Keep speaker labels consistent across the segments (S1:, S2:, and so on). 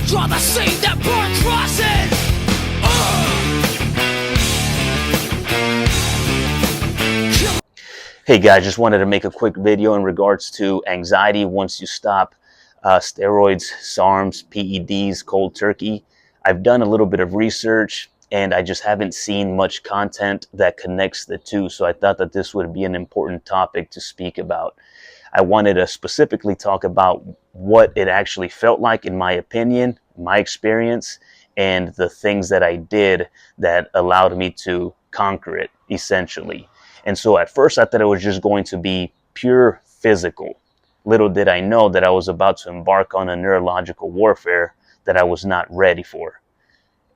S1: draw the scene that burn crosses.
S2: Hey guys, just wanted to make a quick video in regards to anxiety once you stop steroids, SARMs, PEDs, cold turkey. I've done a little bit of research and I just haven't seen much content that connects the two. So I thought that this would be an important topic to speak about. I wanted to specifically talk about what it actually felt like in my opinion, my experience, and the things that I did that allowed me to conquer it, essentially. And so at first I thought it was just going to be pure physical. Little did I know that I was about to embark on a neurological warfare that I was not ready for.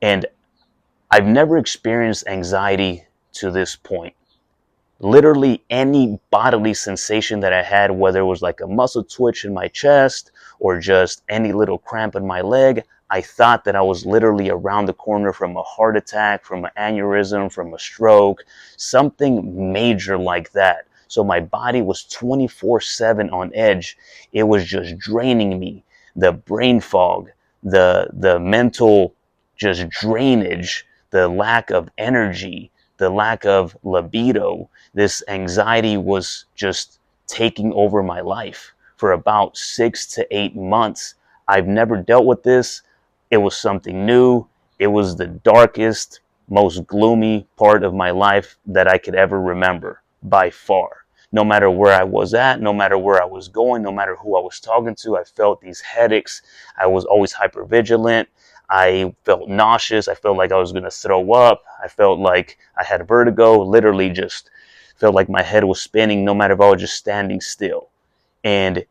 S2: And I've never experienced anxiety to this point. Literally any bodily sensation that I had, whether it was like a muscle twitch in my chest or just any little cramp in my leg, I thought that I was literally around the corner from a heart attack, from an aneurysm, from a stroke, something major like that. So my body was 24/7 on edge. It was just draining me. The brain fog, the mental just drainage, the lack of energy, the lack of libido. This anxiety was just taking over my life for about 6 to 8 months. I've never dealt with this. It was something new. It was the darkest, most gloomy part of my life that I could ever remember, by far. No matter where I was at, no matter where I was going, no matter who I was talking to, I felt these headaches. I was always hypervigilant. I felt nauseous. I felt like I was going to throw up. I felt like I had vertigo, literally just felt like my head was spinning no matter if I was just standing still. And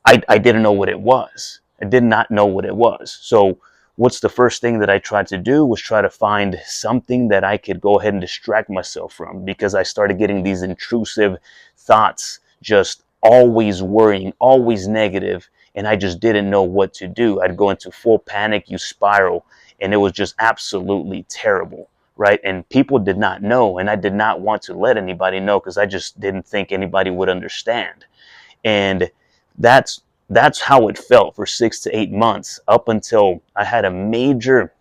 S2: I didn't know what it was. I did not know what it was. So what's the first thing that I tried to do was try to find something that I could go ahead and distract myself from, because I started getting these intrusive thoughts, just always worrying, always negative, and I just didn't know what to do. I'd go into full panic, you spiral, and it was just absolutely terrible, right? And people did not know, and I did not want to let anybody know because I just didn't think anybody would understand. And that's how it felt for 6 to 8 months, up until I had a major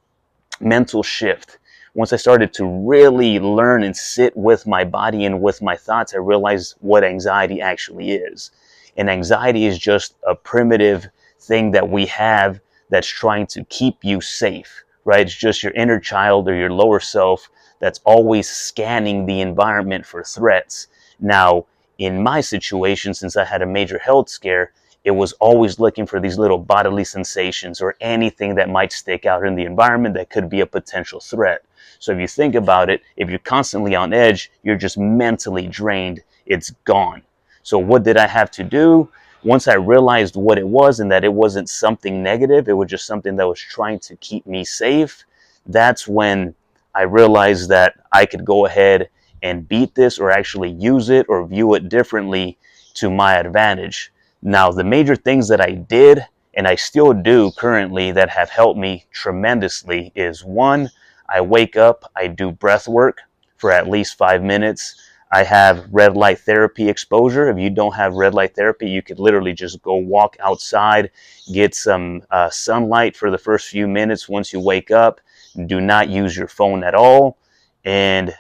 S2: mental shift. Once I started to really learn and sit with my body and with my thoughts, I realized what anxiety actually is. And anxiety is just a primitive thing that we have that's trying to keep you safe, right? It's just your inner child or your lower self that's always scanning the environment for threats. Now, in my situation, since I had a major health scare, it was always looking for these little bodily sensations or anything that might stick out in the environment that could be a potential threat. So if you think about it, if you're constantly on edge, you're just mentally drained. It's gone. So what did I have to do? Once I realized what it was and that it wasn't something negative, it was just something that was trying to keep me safe, that's when I realized that I could go ahead and beat this, or actually use it or view it differently to my advantage. Now, the major things that I did, and I still do currently, that have helped me tremendously is, one, I wake up, I do breath work for at least 5 minutes. I have red light therapy exposure. If you don't have red light therapy, you could literally just go walk outside, get some sunlight for the first few minutes once you wake up. Do not use your phone at all. And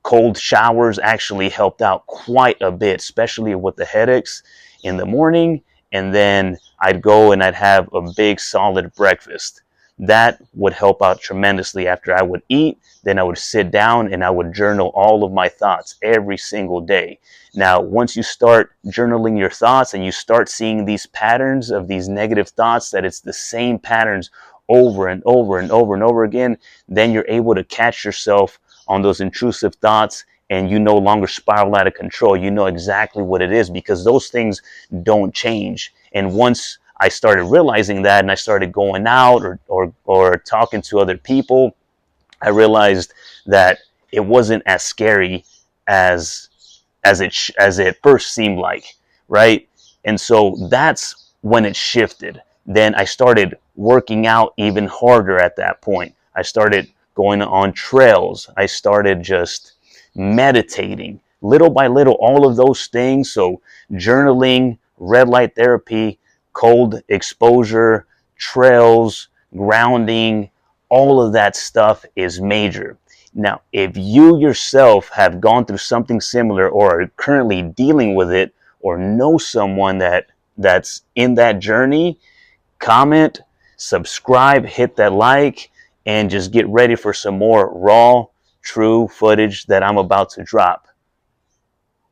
S2: cold showers actually helped out quite a bit, especially with the headaches in the morning. And then I'd go and I'd have a big solid breakfast. That would help out tremendously. After I would eat, then I would sit down and I would journal all of my thoughts every single day. Now, once you start journaling your thoughts and you start seeing these patterns of these negative thoughts, that it's the same patterns over and over and over and over again, then you're able to catch yourself on those intrusive thoughts, and you no longer spiral out of control. You know exactly what it is, because those things don't change. And once I started realizing that, and I started going out or talking to other people, I realized that it wasn't as scary as it first seemed like, right? And so that's when it shifted. Then I started working out even harder at that point. I started going on trails. I started just meditating little by little, all of those things. So journaling, red light therapy, cold exposure, trails, grounding, all of that stuff is major. Now, if you yourself have gone through something similar or are currently dealing with it or know someone that's in that journey, comment, subscribe, hit that like, and just get ready for some more raw, true footage that I'm about to drop.